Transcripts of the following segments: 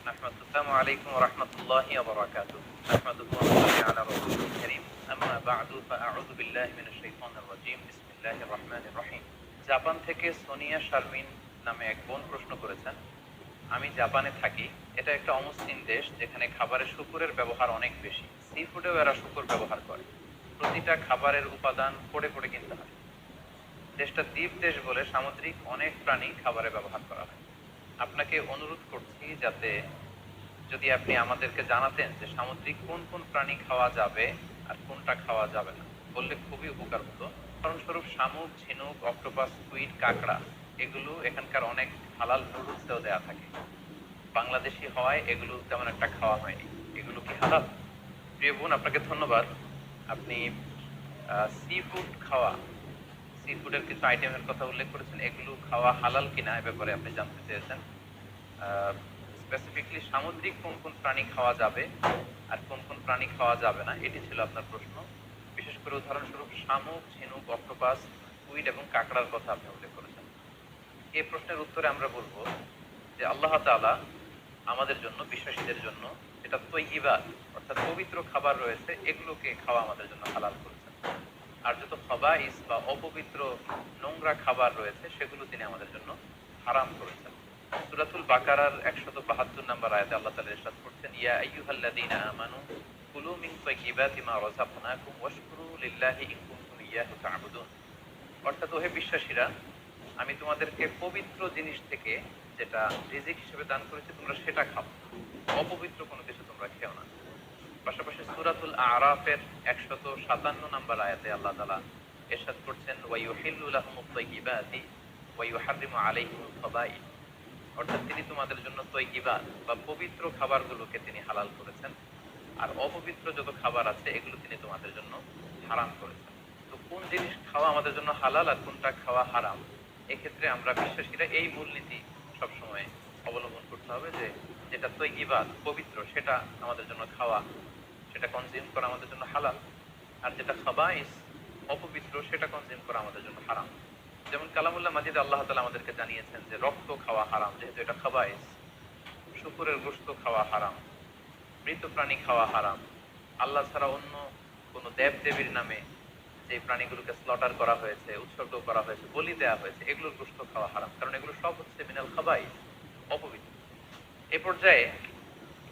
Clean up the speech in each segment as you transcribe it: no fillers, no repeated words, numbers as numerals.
আসসালামু আলাইকুম ওয়া রাহমাতুল্লাহি ওয়া বারাকাতুহু। নাহমাদুহু ওয়া নুসাল্লি আলা রাসূলিল কারীম। আম্মা বা'দু ফাআউযু বিল্লাহি মিনাশ শাইতানির রাজীম। বিসমিল্লাহির রহমানির রহিম। জাপান থেকে সোনিয়া শারমিন নামে এক বোন প্রশ্ন করেছেন, আমি জাপানে থাকি। এটা একটা অমুসলিম দেশ যেখানে খাবারে শূকরের ব্যবহার অনেক বেশি। সি ফুডেও এরা শূকর ব্যবহার করে। প্রতিটা খাবারের উপাদান পড়ে পড়ে কিনতে হয়। দেশটা দ্বীপ দেশ বলে সামুদ্রিক অনেক প্রাণী খাবারে ব্যবহার করা হয়। আপনাকে অনুরোধ করছি যাতে যদি আপনি আমাদেরকে জানাতেন যে সামুদ্রিক কোন কোন প্রাণী খাওয়া যাবে আর কোনটা খাওয়া যাবে না, বললে খুবই উপকার হতো। উদাহরণস্বরূপ শামুক, ঝিনুক, অক্টোপাস, স্কুইড, কাঁকড়া এগুলো এখানকার অনেক হালাল নুডলসেও দেয়া থাকে। বাংলাদেশি হওয়ায় এগুলো তেমন একটা খাওয়া হয়নি। এগুলো কি হালাল? প্রিয় বোন, আপনাকে ধন্যবাদ। আপনি সি ফুড খাওয়া, সি ফুডের কিছু আইটেমের কথা উল্লেখ করেছেন, এগুলো খাওয়া হালাল কিনা এ ব্যাপারে আপনি জানতে চেয়েছেন। স্পেসিফিকলি সামুদ্রিক কোন কোন প্রাণী খাওয়া যাবে আর কোন কোন প্রাণী খাওয়া যাবে না, এটি ছিল আপনার প্রশ্ন। বিশেষ করে উদাহরণস্বরূপ শামুক, ঝিনুক, অক্টোপাস, স্কুইড এবং কাঁকড়ার কথা আপনি উল্লেখ করেছেন। এই প্রশ্নের উত্তরে আমরা বলবো যে আল্লাহ তাআলা আমাদের জন্য, বিশ্বাসীদের জন্য যেটা তৈয়িবাত অর্থাৎ পবিত্র খাবার রয়েছে, এগুলোকে খাওয়া আমাদের জন্য হালাল করেছেন। আর যত খাবাইস বা অপবিত্র নোংরা খাবার রয়েছে সেগুলো তিনি আমাদের জন্য হারাম করেছেন। সূরাতুল বাকারার 172 নম্বর আয়াতে আল্লাহ তাআলা ইরশাদ করছেন, ইয়া আইয়ুহাল্লাযীনা আমানু কুলু মিন তাইয়্যিবাতি মা রাযাকনাকুম ওয়াশকুরু লিল্লাহি ইন কুনতুম ইয়্যাহু তা'বুদুন। অর্থাৎ ওহে বিশ্বাসীরা, আমি তোমাদেরকে পবিত্র জিনিস থেকে যেটা রিজিক হিসেবে দান করেছি তোমরা সেটা খাও, অপবিত্র কোনো কিছু তোমরা খেও না। পাশাপাশি সূরাতুল আরাফের 157 নম্বর আয়াতে আল্লাহ তাআলা ইরশাদ করছেন, ওয়া ইউহিল্লু লাহুমুত তাইয়্যিবাতি ওয়া ইউহাররিমু আলাইহিমুল খাবাইথ। অর্থাৎ তিনি তোমাদের জন্য তৈয়িবাত বা পবিত্র খাবারগুলোকে তিনি হালাল করেছেন, আর অপবিত্র যত খাবার আছে এগুলো তিনি তোমাদের জন্য হারাম করেছেন। তো কোন জিনিস খাওয়া আমাদের জন্য হালাল আর কোনটা খাওয়া হারাম, এক্ষেত্রে আমরা বিশ্বাসীরা এই মূলনীতি সবসময় অবলম্বন করতে হবে যে যেটা তৈয়িবাত পবিত্র সেটা আমাদের জন্য খাওয়া, সেটা কনজিউম করা আমাদের জন্য হালাল। আর যেটা খাবাইস অপবিত্র সেটা কনজিউম করা আমাদের জন্য হারাম। যেমন কালামুল্লাহ মাজিদে আল্লাহ তাআলা আমাদেরকে জানিয়েছেন যে রক্ত খাওয়া হারাম, যেহেতু এটা খাবাইস। শুকরের গোশত খাওয়া হারাম, মৃত প্রাণী খাওয়া হারাম। আল্লাহ ছাড়া অন্য কোন দেব দেবীর নামে যে প্রাণীগুলোকে স্লটার করা হয়েছে, উৎসর্গ করা হয়েছে, বলি দেওয়া হয়েছে, এগুলোর গোশত খাওয়া হারাম, কারণ এগুলো সব হচ্ছে মিনাল খাবাইস, অপবিত্র। এ পর্যায়ে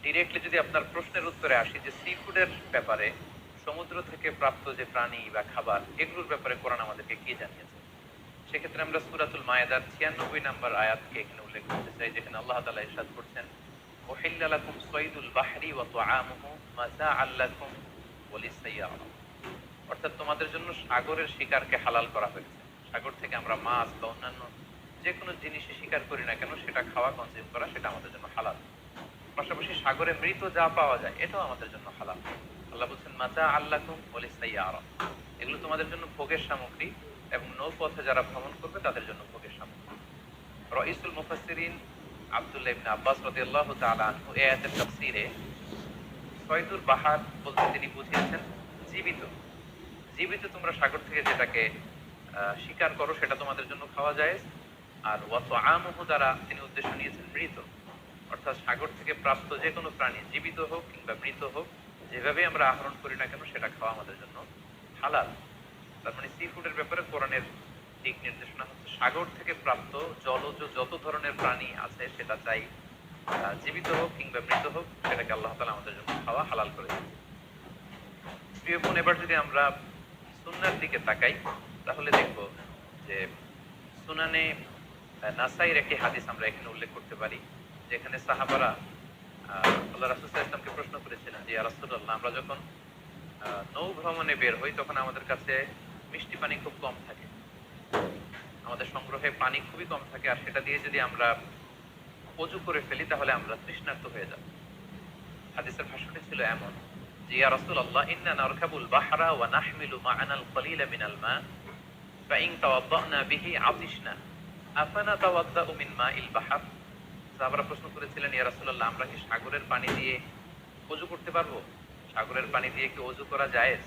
ডিরেক্টলি যদি আপনার প্রশ্নের উত্তরে আসি যে সি ফুডের ব্যাপারে, সমুদ্র থেকে প্রাপ্ত যে প্রাণী বা খাবার এগুলোর ব্যাপারে কোরআন আমাদেরকে কি জানিয়েছে, সেক্ষেত্রে আমরা সূরাতুল মায়েদার 96 নম্বর আয়াতকে এখানে উল্লেখ করতে চাই, যেখানে আল্লাহ তাআলা ইরশাদ করছেন, উহিল্লা লাকুম সাইদুল বাহরি ওয়া তুআমুহু মাতাআল লাকুম ওয়া লিস-সাইয়ারা। অর্থাৎ তোমাদের জন্য সাগরের শিকারকে হালাল করা হয়েছে। সাগর থেকে আমরা মাছ বা অন্যান্য যে কোনো জিনিসই শিকার করি না কেন সেটা খাওয়া, কনজিউম করা সেটা আমাদের জন্য হালাল। পাশাপাশি সাগরে মৃত যা পাওয়া যায় এটাও আমাদের জন্য হালাল। আল্লাহ বলছেন মাতাআল লাকুম ওয়া লিস-সাইয়ারা, এগুলো তোমাদের জন্য ভোগের সামগ্রী এবং নৌপথে যারা ভ্রমণ করবে তাদের জন্য ভোগের সামগ্রী। রাইসুল মুফাসসিরিন আব্দুল্লাহ ইবনে আব্বাস রাদিয়াল্লাহু তাআলা আনহু এই আয়াতের তাফসীরে সয়দুল বাহার বলতে তিনি বুঝিয়েছেন জীবিত। জীবিত তোমরা সাগর থেকে যেটাকে শিকার করো সেটা তোমাদের জন্য খাওয়া যায়। আর ওয়া তুআমুহু দ্বারা তিনি উদ্দেশ্য নিয়েছেন মৃত, অর্থাৎ সাগর থেকে প্রাপ্ত যে কোনো প্রাণী জীবিত হোক কিংবা মৃত হোক, যেভাবে আমরা আহরণ করি না কেন সেটা খাওয়া আমাদের জন্য হালাল। তার মানে সি ফুডের ব্যাপারে কোরআনের দিক নির্দেশনা হচ্ছে সাগর থেকে প্রাপ্ত জলজ যত ধরনের প্রাণী আছে সেটা চাই জীবিত হোক কিংবা মৃত হোক, সেটাকে আল্লাহ তাআলা আমাদের জন্য খাওয়া হালাল করে দিয়েছে। প্রিয় বোন, এবার যদি আমরা সুন্নাহর দিকে তাকাই তাহলে দেখব যে সুনানে নাসাইর একটি হাদিস আমরা এখানে উল্লেখ করতে পারি, যেখানে সাহাবারা আল্লাহ রাসূল সাল্লাল্লাহু আলাইহি ওয়াসাল্লামকে প্রশ্ন করেছিলেন যে ইয়া রাসূলুল্লাহ, আমরা যখন নৌ ভ্রমণে বের হই তখন আমাদের কাছে মিষ্টি পানি খুব কম থাকে, আমাদের সংগ্রহে পানি খুবই কম থাকে, আর সেটা দিয়ে যদি আমরা ওযু করে ফেলি তাহলে আমরা তৃষ্ণার্ত হয়ে যাব। হাদিসের ভাষ্যটি ছিল এমন যে ইয়া রাসূলুল্লাহ, ইন্না নারকাবুল বাহরা ওয়া নাহমিলু মা'ানা আল-কলিলা মিনাল মা ফাইন তাওয়াদ্দানা বিহি আতিশনা আফানা তাওয়াদ্দাউ মিন মাইল বাহর। সাহাবারা প্রশ্ন করেছিলেন, ইয়া রাসূলুল্লাহ, আমরা কি সাগরের পানি দিয়ে ওযু করতে পারবো? সাগরের পানি দিয়ে কি ওযু করা জায়েজ?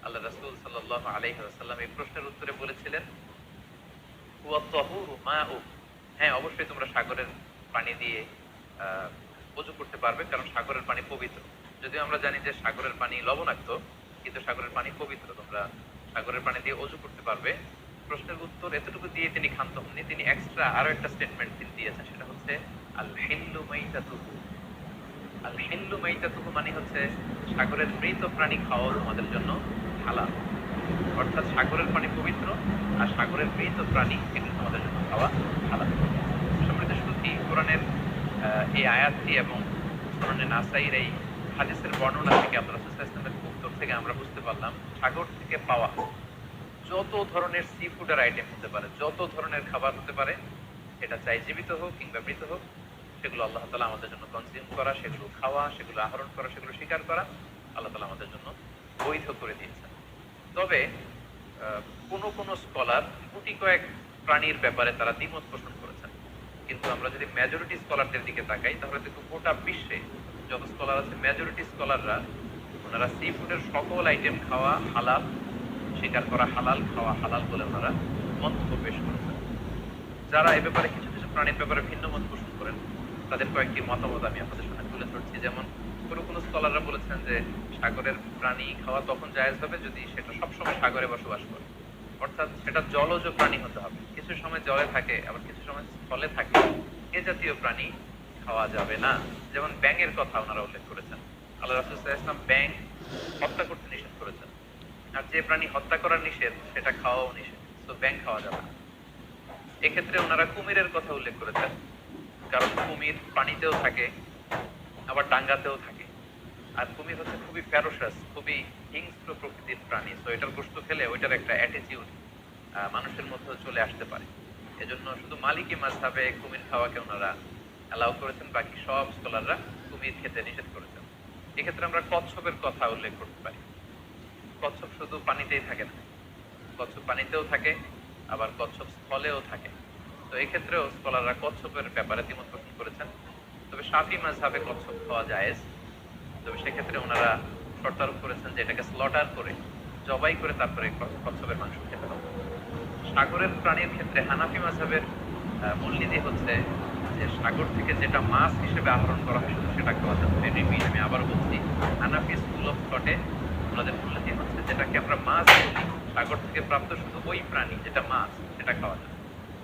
আল্লাহ রাসূল সাল্লাল্লাহু আলাইহি ওয়াসাল্লাম এই প্রশ্নের উত্তরে বলেছিলেন, হুয়া তাহুরু মাউ, হ্যাঁ অবশ্যই তোমরা সাগরের পানি দিয়ে অজু করতে পারবে, কারণ সাগরের পানি পবিত্র। যদিও আমরা জানি যে সাগরের পানি লবণাক্ত, কিন্তু সাগরের পানি পবিত্র, তোমরা সাগরের পানি দিয়ে অজু করতে পারবে। প্রশ্নের উত্তর এতটুকু দিয়ে তিনি ক্ষান্ত হননি, তিনি এক্সট্রা আরো একটা স্টেটমেন্ট তিনি দিয়েছেন, সেটা হচ্ছে আল হিল্লু মাইতাতুহু। আল হিল্লু মাইতাতুহু মানে হচ্ছে সাগরের মৃত প্রাণী খাওয়া তোমাদের জন্য হালাল। অর্থাৎ সাগরের পানি পবিত্র, আর সাগরের মৃত প্রাণী এগুলো তোমাদের জন্য খাওয়া হালাল। সম্মানিত সুধী, কোরআনের এই আয়াতটি এবং কোরআনে নাসাইর এই হাদিসের বর্ণনা থেকে আল্লাহ রাসূল সাল্লাল্লাহু আলাইহি ওয়াসাল্লামের উত্তর থেকে আমরা বুঝতে পারলাম সাগর থেকে পাওয়া যত ধরনের সি ফুডের আইটেম হতে পারে, যত ধরনের খাবার হতে পারে, এটা চাই জীবিত হোক কিংবা মৃত হোক, সেগুলো আল্লাহ তাআলা আমাদের জন্য কনজিউম করা, সেগুলো খাওয়া, সেগুলো আহরণ করা, সেগুলো শিকার করা আল্লাহ তাআলা আমাদের জন্য বৈধ করে দিয়েছেন। তবে কোন কোন স্কলার গুটি কয়েক প্রাণীর ব্যাপারে তারা দ্বিমত পোষণ করেছেন, কিন্তু আমরা যদি মেজরিটি স্কলারদের দিকে তাকাই তাহলে দেখব গোটা বিশ্বে যত স্কলার আছে মেজরিটি স্কলাররা ওনারা সি ফুডের সকল আইটেম খাওয়া হালাল, শিকার করা হালাল, খাওয়া হালাল বলে ওনারা মন্তব্য পেশ করেছেন। যারা এ ব্যাপারে কিছু কিছু প্রাণীর ব্যাপারে ভিন্ন মত পোষণ করেন তাদের কয়েকটি মতামত আমি আপনাদের সামনে তুলে ধরছি। যেমন কোনো স্কলাররা বলেছেন যে সাগরের প্রাণী খাওয়া তখন জায়েজ হবে যদি সেটা সবসময় সাগরে বসবাস করে, অর্থাৎ সেটা জলজ প্রাণী হতে হবে, কিছু সময় জলে থাকে আবার কিছু সময় স্থলে থাকে, এ জাতীয় প্রাণী খাওয়া যাবে না। যেমন ব্যাঙের কথা ওনারা উল্লেখ করেছেন, আল্লাহ রাসূল সাল্লাল্লাহু আলাইহি ওয়াসাল্লাম ব্যাঙ হত্যা করতে নিষেধ করেছেন, আর যে প্রাণী হত্যা করা নিষেধ সেটা খাওয়াও নিষেধ, তো ব্যাঙ খাওয়া যাবে না। এক্ষেত্রে ওনারা কুমিরের কথা উল্লেখ করেছেন, কারণ কুমির পানিতেও থাকে আবার ডাঙ্গাতেও থাকে, আর কুমির হচ্ছে খুবই ফেরোসাস, খুবই হিংস্র প্রকৃতির প্রাণী, তো এটার গোশত খেলে ওইটার একটা অ্যাটিটিউড মানুষের মধ্যে চলে আসতে পারে। এজন্য শুধু মালিকি মাযহাবে কুমির খাওয়াকে ওনারা অ্যালাউ করেছেন, বাকি সব স্কলাররা কুমির খেতে নিষেধ করেছেন। এক্ষেত্রে আমরা কচ্ছপের কথা উল্লেখ করতে পারি। কচ্ছপ শুধু পানিতেই থাকে না, কচ্ছপ পানিতেও থাকে আবার কচ্ছপ স্থলেও থাকে, তো এক্ষেত্রেও স্কলাররা কচ্ছপের ব্যাপারে দ্বিমত পোষণ করেছেন। তবে শাফি মাযহাবে কচ্ছপ খাওয়া জায়েজ, তবে সেক্ষেত্রে ওনারা শর্ত আরোপ করেছেন যে এটাকে স্লটার করে জবাই করে তারপরে কচ্ছপের মাংস খেতে হবে। সাগরের প্রাণীর ক্ষেত্রে হানাফি মাযহাবের মূলনীতি হচ্ছে যে সাগর থেকে যেটা মাছ হিসেবে আহরণ করা হয় শুধু সেটা খাওয়া যাবে। আমি আবার বলছি, হানাফি স্কুল অফ থটে ওনাদের মূলনীতি হচ্ছে যেটাকে আমরা মাছ বলি, সাগর থেকে প্রাপ্ত শুধু ওই প্রাণী যেটা মাছ সেটা খাওয়া যাবে।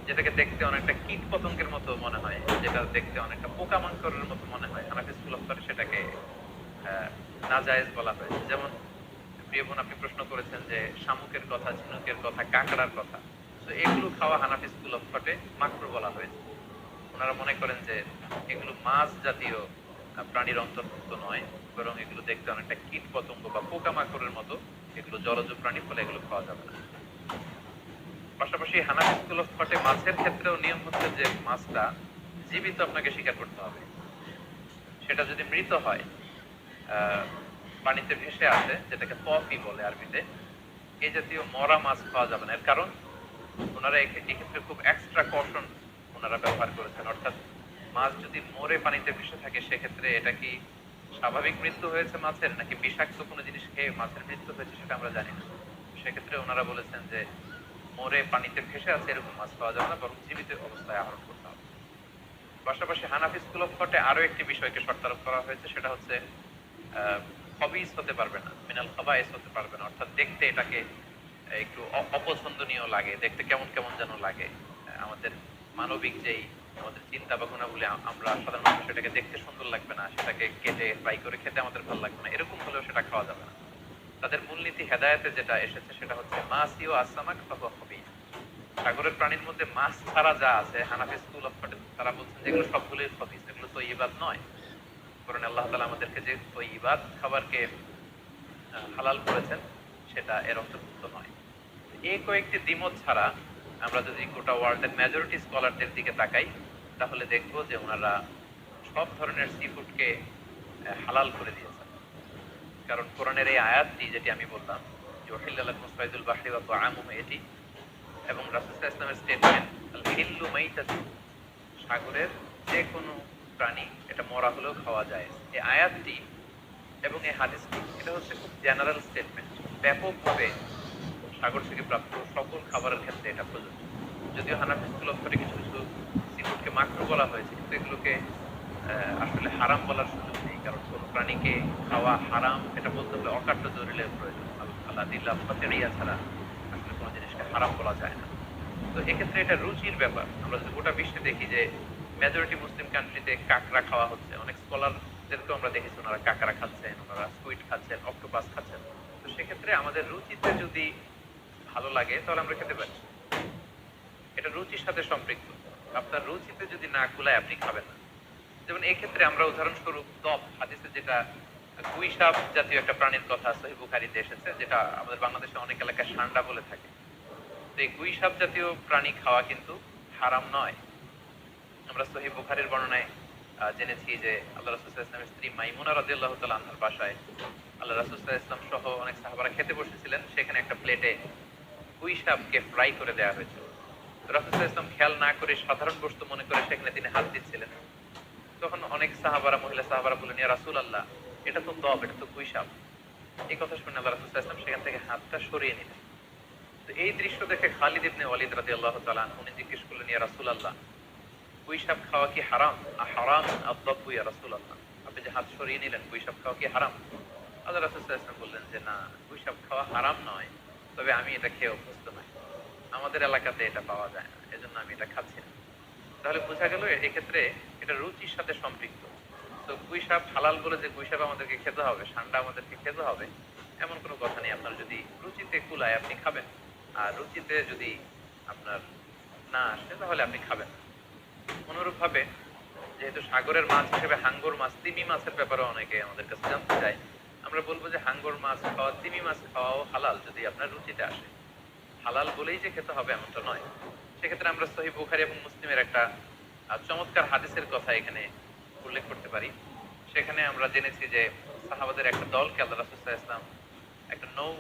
যেটাকে দেখতে অনেকটা কীট পতঙ্গের মতো মনে হয়, যেটা দেখতে অনেকটা পোকামাকড়ের মতো মনে হয়, হানাফি স্কুল অফ থটে সেটাকে নাজায়েজ বলা হয়েছে। যেমন প্রিয় বোন, আপনি প্রশ্ন করেছেন যে শামুকের কথা, ঝিনুকের কথা, কাঁকড়ার কথা, তো এগুলো খাওয়া হানাফি স্কুল অফ থটে মাকরুহ বলা হয়েছে। ওনারা মনে করেন যে এগুলো মাছ জাতীয় প্রাণীর অন্তর্ভুক্ত নয়, বরং এগুলো দেখতে অনেকটা কীট পতঙ্গ বা পোকামাকড়ের মতো, এগুলো জলজ প্রাণী, ফলে এগুলো খাওয়া যাবে না। পাশাপাশি হানাফি স্কুল অফ থটে মাছের ক্ষেত্রেও নিয়ম হচ্ছে যে মাছটা জীবিত আপনাকে শিকার করতে হবে। সেটা যদি মৃত হয়, পানিতে ভেসে আছে, যেটাকে পপি বলে আরবিতে, এই জাতীয় মরা মাছ খাওয়া যাবে না। এর কারণ ওনারা এক্ষেত্রে খুব এক্সট্রা কশন ওনারা ব্যবহার করেছেন, অর্থাৎ মাছ যদি মরে পানিতে ভেসে থাকে সেক্ষেত্রে এটা কি স্বাভাবিক মৃত্যু হয়েছে মাছের, নাকি বিষাক্ত কোনো জিনিস খেয়ে মাছের মৃত্যু হয়েছে সেটা আমরা জানি না। সেক্ষেত্রে ওনারা বলেছেন যে মরে পানিতে ভেসে আছে এরকম মাছ খাওয়া যাবে না, বরং জীবিত অবস্থায় আহরণ করতে হবে। পাশাপাশি হানাফি স্কুল অফ থটে আরো একটি বিষয়কে শর্ত আরোপ করা হয়েছে, সেটা হচ্ছে খবিস হতে পারবে না, মিনাল খাবাইস হতে পারবে না, অর্থাৎ দেখতে এটাকে একটু অপছন্দনীয় লাগে, দেখতে কেমন কেমন যেন লাগে। আমাদের মানবিক যেই আমাদের চিন্তা বা গুণাবলী, আমরা সাধারণ মানুষ সেটাকে দেখতে সুন্দর লাগবে না, সেটাকে কেটে ফ্রাই করে খেতে আমাদের ভালো লাগবে না, এরকম হলেও সেটা খাওয়া যাবে না। তাদের মূলনীতি হেদায়েতে যেটা এসেছে সেটা হচ্ছে মাসি ও আসসামাক ফাহুয়া খবিস। সাগরের প্রাণীর মধ্যে মাছ ছাড়া যা আছে, হানাফি স্কুল অফ থটে তারা বলছেন যে এগুলো সবগুলোই খবিস, এগুলো তো ইবাদ নয়। কারণ আল্লাহ তাআলা আমাদেরকে যে ইবাদ খাবারকে হালাল করেছেন সেটা এর অন্তর্ভুক্ত নয়। এই কয়েকটি দ্বিমত ছাড়া আমরা যদি গোটা ওয়ার্ল্ডের মেজরিটি স্কলারদের দিকে তাকাই তাহলে দেখবো যে ওনারা সব ধরনের সি ফুডকে হালাল করে দিয়েছেন। কারণ কোরআনের এই আয়াতটি যেটি আমি বললাম যে উহিল্লা লাকুম সাইদুল বাহরি ওয়া তাআমুহু, এটি এবং রাসূল সাল্লাল্লাহু আলাইহি ওয়াসাল্লামের স্টেটমেন্ট আল হিল্লু মাইতাতু, সাগরের যে কোনো প্রাণী এটা মরা হলেও খাওয়া যায়, এই আয়াতটি এবং এই হাদিসটি এটা হচ্ছে খুব জেনারেল স্টেটমেন্ট, ব্যাপকভাবে সাগর থেকে প্রাপ্ত সকল খাবারের ক্ষেত্রে এটা প্রযোজ্য। যদিও হানাফি স্কুল অফ থটে কিছু কিছু সি ফুডকে মাকরুহ বলা হয়েছে, কিন্তু এগুলোকে আসলে হারাম বলার সুযোগ নেই, কারণ কোন প্রাণীকে খাওয়া হারাম এটা বলতে হলে অকাট্য দলিলের প্রয়োজন। আল্লাহ দিল্লাহ ফাতেরিয়া ছাড়া আসলে কোনো জিনিসকে হারাম বলা যায় না। তো এক্ষেত্রে এটা রুচির ব্যাপার। আমরা যদি গোটা বিশ্বে দেখি যে মেজরিটি মুসলিম কান্ট্রিতে কাঁকড়া খাওয়া হচ্ছে, অনেক স্কলারদেরকেও আমরা দেখেছি ওনারা কাঁকড়া খাচ্ছেন, ওনারা স্কুইড খাচ্ছেন, অক্টোপাস খাচ্ছেন। তো সেক্ষেত্রে আমাদের রুচিতে যদি ভালো লাগে তাহলে আমরা খেতে পারি। এটা রুচির সাথে সম্পৃক্ত। আপনার রুচিতে যদি না কুলায় আপনি খাবেন না। যেমন এক্ষেত্রে আমরা উদাহরণস্বরূপ দব হাদিসে যেটা গুইসাপ জাতীয় একটা প্রাণীর কথা সহিহ বুখারীতে এসেছে, যেটা আমাদের বাংলাদেশে অনেক এলাকায় সান্ডা বলে থাকে। তো এই গুইসাপ জাতীয় প্রাণী খাওয়া কিন্তু হারাম নয়। আমরা সহিহ বুখারীর বর্ণনায় জেনেছি যে আল্লাহ রাসূল সাল্লাল্লাহু আলাইহি ওয়াসাল্লামের স্ত্রী মাইমুনা রাদিয়াল্লাহু তাআলা আনহার বাসায় আল্লাহ রাসূল সাল্লাল্লাহু আলাইহি ওয়াসাল্লাম সহ অনেক সাহাবারা খেতে বসেছিলেন। সেখানে একটা প্লেটে গুইসাপকে ফ্রাই করে দেওয়া হয়েছিল। রাসূল সাল্লাল্লাহু আলাইহি ওয়াসাল্লাম খেয়াল না করে সাধারণ বস্তু মনে করে সেখানে তিনি হাত দিচ্ছিলেন। তখন অনেক সাহাবারা, মহিলা সাহাবারা বললেন, ইয়া রাসূলুল্লাহ, এটা তো দব, এটা তো গুইসাপ। এই কথা শুনে আল্লাহ রাসূল সাল্লাল্লাহু আলাইহি ওয়াসাল্লাম সেখান থেকে হাতটা সরিয়ে নিলেন। তো এই দৃশ্য দেখে খালিদ ইবনে ওয়ালিদ রাদিয়াল্লাহু তাআলা আনহু উনি জিজ্ঞেস করলেন, ইয়া রাসূলুল্লাহ, গুইসাপ খাওয়া কি হারাম? হারাম আদ-দাব্বু ইয়া রাসূলুল্লাহ। আপনি যে হাত সরিয়ে নিলেন, গুইসাপ খাওয়া কি হারাম? আল্লাহ রাসূল সাল্লাল্লাহু আলাইহি ওয়াসাল্লাম বললেন যে না, গুইসাপ খাওয়া হারাম নয়, তবে আমি এটা খেয়ে অভ্যস্ত নই। আমাদের এলাকাতে এটা পাওয়া যায় না, এজন্য আমি এটা খাচ্ছি না। তাহলে বোঝা গেল এক্ষেত্রে এটা রুচির সাথে সম্পৃক্ত। তো গুইসাপ হালাল বলে যে গুইসাপ আমাদেরকে খেতে হবে, সান্ডা আমাদেরকে খেতে হবে, এমন কোনো কথা নেই। আপনার যদি রুচিতে কুলায় আপনি খাবেন, আর রুচিতে যদি আপনার না আসে তাহলে আপনি খাবেন না। অনুরূপ ভাবে যেহেতু সাগরের মাছ হিসেবে হাঙ্গর মাছ, তিমি মাছের ব্যাপারে অনেকে আমাদের কাছে জানতে চায়, আমরা বলবো যে হাঙ্গর মাছ খাওয়া, তিমি মাছ খাওয়াও হালাল যদি আপনার রুচিতে আসে। হালাল বলেই যে খেতে হবে এমনটা নয়। সেক্ষেত্রে আমরা সহিহ বুখারী এবং মুসলিমের একটা চমৎকার হাদিসের কথা এখানে উল্লেখ করতে পারি। সেখানে আমরা জেনেছি যে সাহাবাদের একটা দলকে আল্লাহ রাসূল সাল্লাল্লাহু আলাইহি ওয়াসাল্লাম একটা নৌ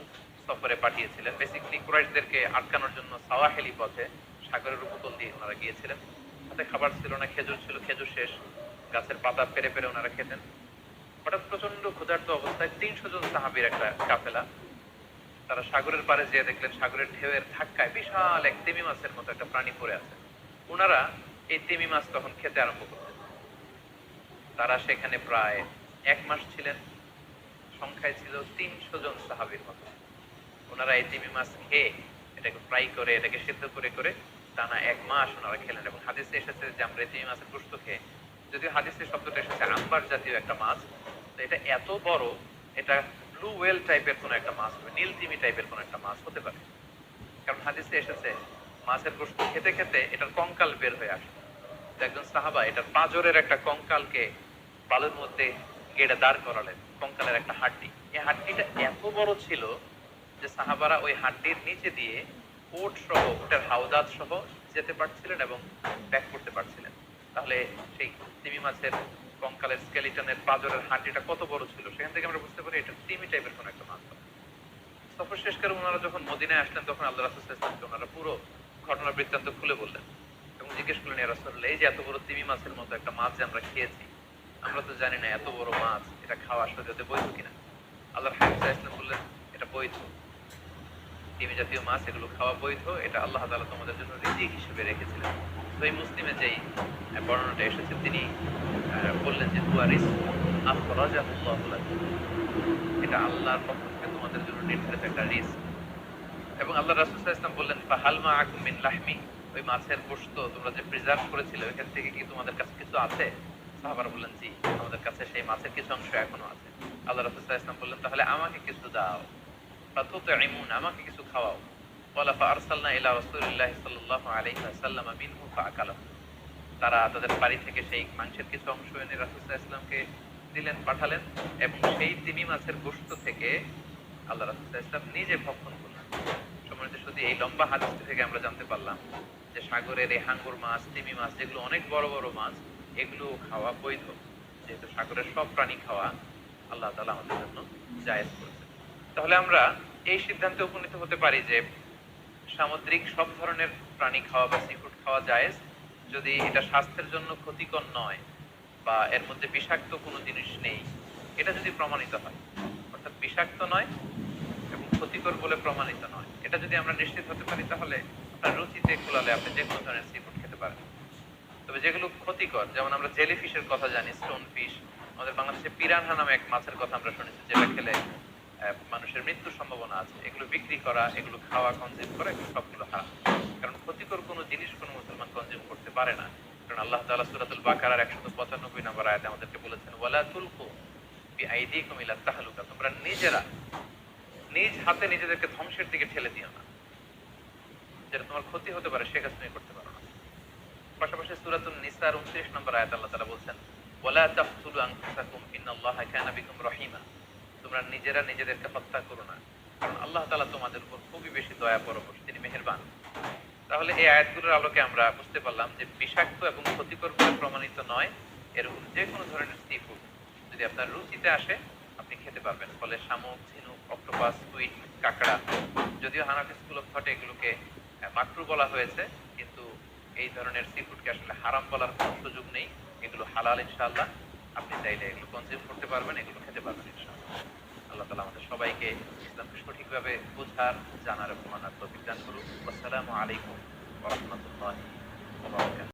সফরে পাঠিয়েছিলেন। বেসিক্যালি কুরাইশদেরকে আটকানোর জন্য সাওয়াহিলি পথে সাগরের উপকূল দিয়ে ওনারা গিয়েছিলেন। হাতে খাবার ছিল না, খেজুর ছিল, খেজুর শেষ, গাছের পাতা পেরে পেরে ওনারা খেতেন। হঠাৎ প্রচন্ড ক্ষুধার্ত অবস্থায় ৩০০ জন সাহাবীর একটা কাফেলা, তারা সাগরের পাড়ে যেয়ে দেখলেন সাগরের ঢেউয়ের ধাক্কায় বিশাল এক তিমি মাছের মতো একটা প্রাণী পড়ে আছে। ওনারা এই তিমি মাছ তখন খেতে আরম্ভ করলেন। তারা সেখানে প্রায় ১ মাস ছিলেন। সংখ্যায় ছিল ৩০০ জন সাহাবীর মতো। ওনারা এই তিমি মাছ খেয়ে এটাকে ফ্রাই করে, এটাকে সিদ্ধ করে করে টানা ১ মাস ওনারা খেলেন। এবং হাদিসে এসেছে যে আমরা এই তিমি মাছের গোশত খেয়ে, যদিও হাদিসে শব্দটা এসেছে আম্বার জাতীয় একটা মাছ, তো এটা এত বড়, এটা ব্লু ওয়েল টাইপের কোন একটা মাছ হবে, নীল তিমি টাইপের কোন একটা মাছ হতে পারে। কারণ হাদিসে এসেছে মাছের গোশত খেতে খেতে এটার কঙ্কাল বের হয়ে আসে। তো একজন সাহাবা এটার পাঁজরের একটা কঙ্কালকে বালুর মধ্যে গেড়ে দাঁড় করালেন, কঙ্কালের একটা হাড্ডি। এই হাড্ডিটা এত বড় ছিল যে সাহাবারা ওই হাড্ডির নিচে দিয়ে উট সহ, উটের হাওদাত সহ যেতে পারছিলেন এবং ব্যাক করতে পারছিলেন। তাহলে সেই তিমি মাছের কঙ্কালের স্কেলিটনের পাঁজরের হাড্ডিটা কত বড় ছিল, সেখান থেকে আমরা বুঝতে পারি এটা তিমি টাইপের কোন একটা মাছ। সফর শেষ করে ওনারা যখন মদিনায় আসলেন তখন আল্লাহ রাসূল সাল্লাল্লাহু আলাইহি ওয়াসাল্লামকে ওনারা পুরো ঘটনা বৃত্তান্ত খুলে বললেন এবং জিজ্ঞেস করলেন, ইয়া রাসূলুল্লাহ, এই যে এত বড় তিমি মাছের মতো একটা মাছ যে আমরা খেয়েছি, আমরা তো জানি না এত বড় মাছ এটা খাওয়া শরীয়তে বৈধ কিনা। আল্লাহর হাবিব সাল্লাল্লাহু আলাইহি ওয়াসাল্লাম বললেন, এটা বৈধ। তিমি জাতীয় মাছ এগুলো খাওয়া বৈধ, এটা আল্লাহ তাআলা তোমাদের জন্য রিজিক হিসেবে রেখেছিলেন। তো এই মুসলিমে যেই বর্ণনাটা এসেছে, তিনি বললেন যে হুয়া রিজকুন আখরাজাহুল্লাহু লাকুম, এটা আল্লাহর পক্ষ থেকে তোমাদের জন্য নির্ধারিত একটা রিস্ক। এবং আল্লাহ রাসূল সাল্লাল্লাহু আলাইহি ওয়াসাল্লাম বললেন, ফাহাল মাআকুম মিন লাহমি, ওই মাছের গোশত তোমরা যে প্রিজার্ভ করেছিলে ওইখান থেকে কি তোমাদের কাছে কিছু আছে? সাহাবারা বললেন, জি, আমাদের কাছে সেই মাছের কিছু অংশ এখনো আছে। আল্লাহ রাসূল সাল্লাল্লাহু আলাইহি ওয়াসাল্লাম বললেন, তাহলে আমাকে কিছু দাও, ফাতুতঈমুন, আমাকে কিছু খাওয়াও। ওয়ালা ফাআরসালনা ইলা রাসূলিল্লাহি সাল্লাল্লাহু আলাইহি ওয়াসাল্লাম মিনহু ফাআকালাহু, তারা তাদের বাড়ি থেকে সেই মাংসের কিছু অংশ এনে রাসূল সাল্লাল্লাহু আলাইহি ওয়াসাল্লামকে দিলেন, পাঠালেন। এবং সেই তিমি মাছের গোশত থেকে আল্লাহ রাসূল সাল্লাল্লাহু আলাইহি ওয়াসাল্লাম নিজে ভক্ষণ করলেন। সম্মানিত শুধু এই লম্বা হাদিসটি থেকে আমরা জানতে পারলাম যে সাগরের এই হাঙ্গর মাছ, তিমি মাছ, যেগুলো অনেক বড় বড় মাছ, এগুলো খাওয়া বৈধ। যেহেতু সাগরের সব প্রাণী খাওয়া আল্লাহ তাআলা আমাদের জন্য জায়েজ করেছেন। তাহলে আমরা এই সিদ্ধান্তে উপনীত হতে পারি যে সামুদ্রিক সব ধরনের প্রাণী খাওয়া বা সি ফুড খাওয়া জায়েজ, যদি এটা স্বাস্থ্যের জন্য ক্ষতিকর নয় বা এর মধ্যে বিষাক্ত কোনো জিনিস নেই, এটা যদি প্রমাণিত হয়, অর্থাৎ বিষাক্ত নয় এবং ক্ষতিকর বলে প্রমাণিত নয়, এটা যদি আমরা নিশ্চিত হতে পারি, তাহলে আপনার রুচিতে কুলালে আপনি যে কোনো ধরনের সি ফুড খেতে পারেন। তবে যেগুলো ক্ষতিকর, যেমন আমরা জেলিফিশের কথা জানি, স্টোন ফিশ, আমাদের বাংলাদেশে পিরানহা নামে এক মাছের কথা আমরা শুনেছি, যেটা খেলে মানুষের মৃত্যুর সম্ভাবনা আছে, এগুলো বিক্রি করা, এগুলো খাওয়া, কনজিউম করা, এগুলো সবগুলো হারাম। কারণ ক্ষতিকর কোনো জিনিস কোনো মুসলমান কনজিউম করতে পারে না। কারণ আল্লাহ তাআলা সূরাতুল বাকারার 195 নম্বর আয়াতে আমাদেরকে বলেছেন, ওয়ালা তুলকু বিআইদিকুম ইলা তাহলুকা, তোমরা নিজেরা নিজ হাতে নিজেদেরকে ধ্বংসের দিকে ঠেলে দিও না, যেটা তোমার ক্ষতি হতে পারে সে কাজ তুমি করতে পারো না। পাশাপাশি সূরাতুন নিসার 29 নম্বর আয়াতে আল্লাহ তাআলা বলছেন, ওয়ালা তাকতুলু আনফুসাকুম ইন্নাল্লাহা কানা বিকুম রহিমা, তোমরা নিজেরা নিজেদেরকে হত্যা করো না, কারণ আল্লাহ তাআলা তোমাদের উপর খুবই বেশি দয়া পরবশ, তিনি মেহেরবান। তাহলে এই আয়াতগুলোর আলোকে আমরা বুঝতে পারলাম যে বিষাক্ত এবং ক্ষতিকর বলে প্রমাণিত নয় এরকম যে কোনো ধরনের সি ফুড যদি আপনার রুচিতে আসে আপনি খেতে পারবেন। ফলে শামুক, ঝিনুক, অক্টোপাস, স্কুইড, কাঁকড়া, যদিও হানাফি স্কুল অফ থটে এগুলোকে মাকরু বলা হয়েছে, কিন্তু এই ধরনের সি ফুডকে আসলে হারাম বলার কোনো সুযোগ নেই। এগুলো হালাল ইনশাআল্লাহ, আপনি চাইলে এগুলো কনজিউম করতে পারবেন, এগুলো খেতে পারবেন ইনশাআল্লাহ। আল্লাহ তাআলা আমাদের সবাইকে ইসলামকে সঠিকভাবে বোঝার, জানার এবং মানার তৌফিক দান করুন। আসসালামু আলাইকুম ওয়া রাহমাতুল্লাহি ওয়া বারাকাতুহু।